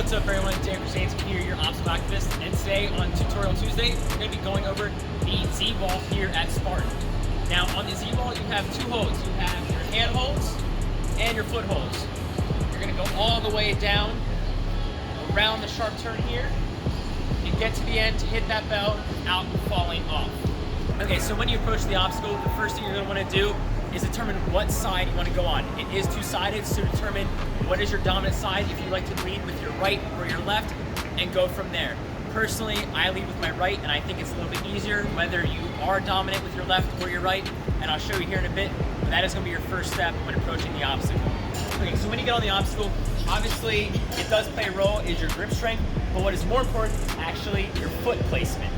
What's up everyone, Dan Crusaders here, your obstacle activist, and today on Tutorial Tuesday, we're going to be going over the Z-Wall here at Spartan. Now on the Z-Wall you have two holds. You have your hand holds and your foot holds. You're going to go all the way down, around the sharp turn here, and get to the end to hit that bell without falling off. Okay, so when you approach the obstacle, the first thing you're going to want to do is determine what side you want to go on. It is two-sided, so determine what is your dominant side, if you like to lead with your right or your left, and go from there. Personally, I lead with my right, and I think it's a little bit easier whether you are dominant with your left or your right, and I'll show you here in a bit, but that is going to be your first step when approaching the obstacle. Okay, so when you get on the obstacle, obviously it does play a role, is your grip strength, but what is more important is actually your foot placement.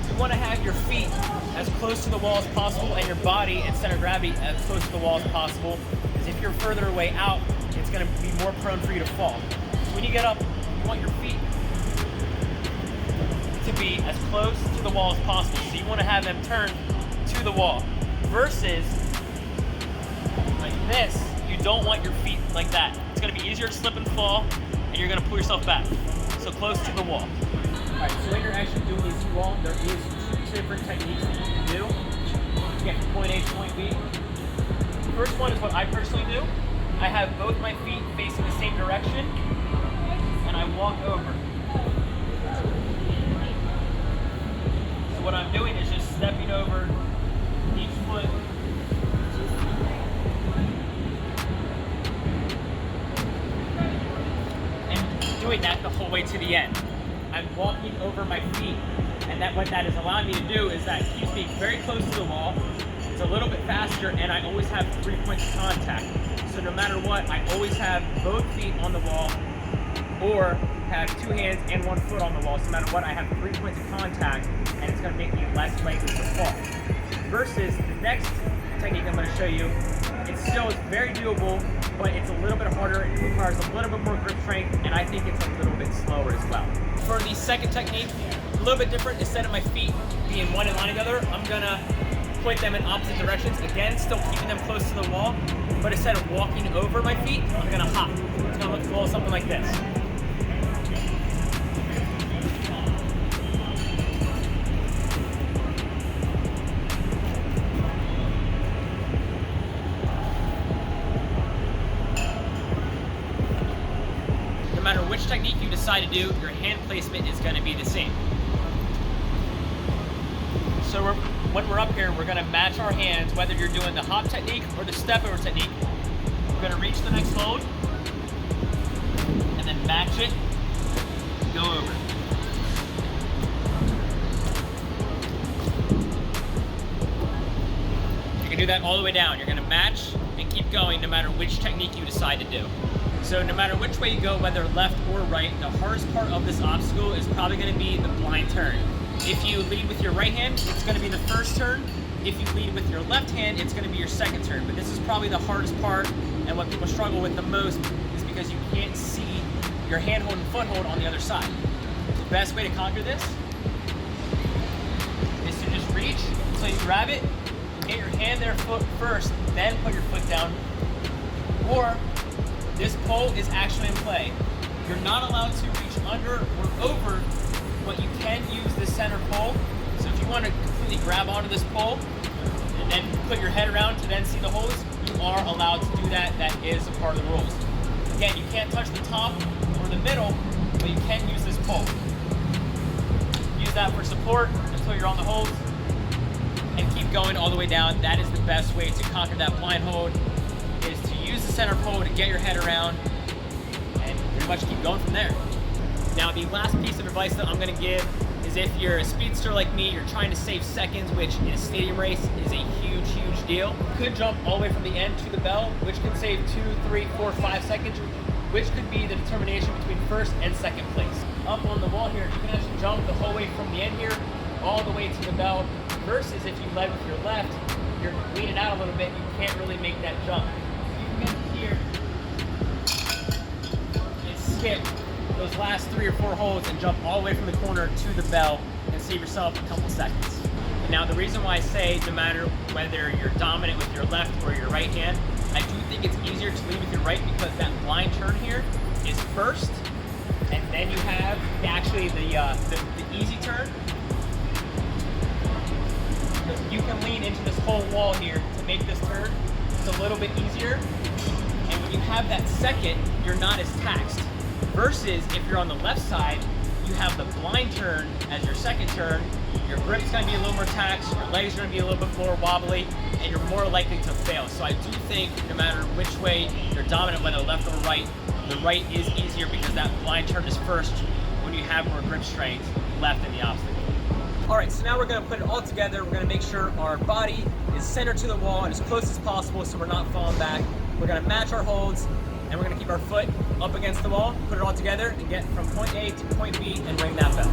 You want to have your feet as close to the wall as possible and your body and center of gravity as close to the wall as possible, because if you're further away out, it's going to be more prone for you to fall. So when you get up, you want your feet to be as close to the wall as possible. So you want to have them turn to the wall versus like this. You don't want your feet like that. It's going to be easier to slip and fall, and you're going to pull yourself back. So close to the wall. Alright, so when you're actually doing the Z-Wall, there is two different techniques that you can do to get from point A to point B. The first one is what I personally do. I have both my feet facing the same direction, and I walk over. So what I'm doing is just stepping over each foot. And doing that the whole way to the end. I'm walking over my feet, and what that is allowing me to do is that keeps me very close to the wall. It's a little bit faster, and I always have 3 points of contact. So no matter what, I always have both feet on the wall, or have two hands and one foot on the wall. So no matter what, I have 3 points of contact, and it's going to make me less likely to fall. Versus the next technique I'm going to show you, it still is very doable, but it's a little bit harder. It requires a little bit more grip strength, and I think it's a little bit slower as well. For the second technique, a little bit different. Instead of my feet being one in line together, I'm gonna point them in opposite directions. Again, still keeping them close to the wall, but instead of walking over my feet, I'm gonna hop. It's gonna look a little something like this. No matter which technique you decide to do, your hand placement is going to be the same. So when we're up here, we're going to match our hands, whether you're doing the hop technique or the step over technique. We're going to reach the next hold, and then match it, go over. You can do that all the way down. You're going to match and keep going no matter which technique you decide to do. So no matter which way you go, whether left or right, the hardest part of this obstacle is probably going to be the blind turn. If you lead with your right hand, it's going to be the first turn. If you lead with your left hand, it's going to be your second turn. But this is probably the hardest part, and what people struggle with the most is because you can't see your hand hold and foot hold on the other side. The best way to conquer this is to just reach, so you grab it, get your hand there foot first, then put your foot down. Or this pole is actually in play. You're not allowed to reach under or over, but you can use this center pole. So if you want to completely grab onto this pole and then put your head around to then see the holes, you are allowed to do that. That is a part of the rules. Again, you can't touch the top or the middle, but you can use this pole. Use that for support until you're on the holes, and keep going all the way down. That is the best way to conquer that blind hold, is to use the center pole to get your head around and pretty much keep going from there. Now the last piece of advice that I'm going to give is if you're a speedster like me, you're trying to save seconds, which in a stadium race is a huge deal. You could jump all the way from the end to the bell, which could save 2, 3, 4, 5 seconds, which could be the determination between first and second place. Up on the wall here, you can actually jump the whole way from the end here all the way to the bell, versus if you led with your left, you're leaning out a little bit, you can't really make that jump. You can get here and skip those last 3 or 4 holes and jump all the way from the corner to the bell and save yourself a couple seconds. And now the reason why I say no matter whether you're dominant with your left or your right hand, I do think it's easier to lead with your right because that blind turn here is first, and then you have actually the easy turn. You can lean into this whole wall here to make this turn just a little bit easier. And when you have that second, you're not as taxed. Versus if you're on the left side, you have the blind turn as your second turn. Your grip's gonna be a little more taxed, your legs are gonna be a little bit more wobbly, and you're more likely to fail. So I do think no matter which way you're dominant, whether left or right, the right is easier because that blind turn is first when you have more grip strength left in the obstacle. All right, so now we're gonna put it all together. We're gonna make sure our body is centered to the wall and as close as possible so we're not falling back. We're gonna match our holds and we're gonna keep our foot up against the wall, put it all together and get from point A to point B and ring that bell.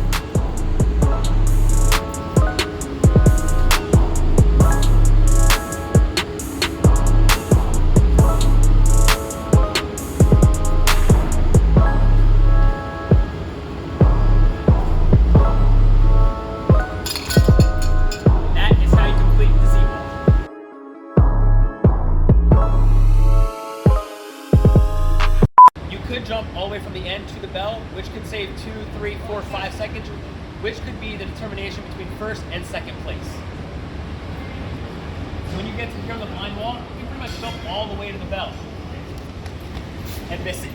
Jump all the way from the end to the bell, which could save 2, 3, 4, 5 seconds, which could be the determination between first and second place. So when you get to here on the blind wall, you pretty much jump all the way to the bell and miss it.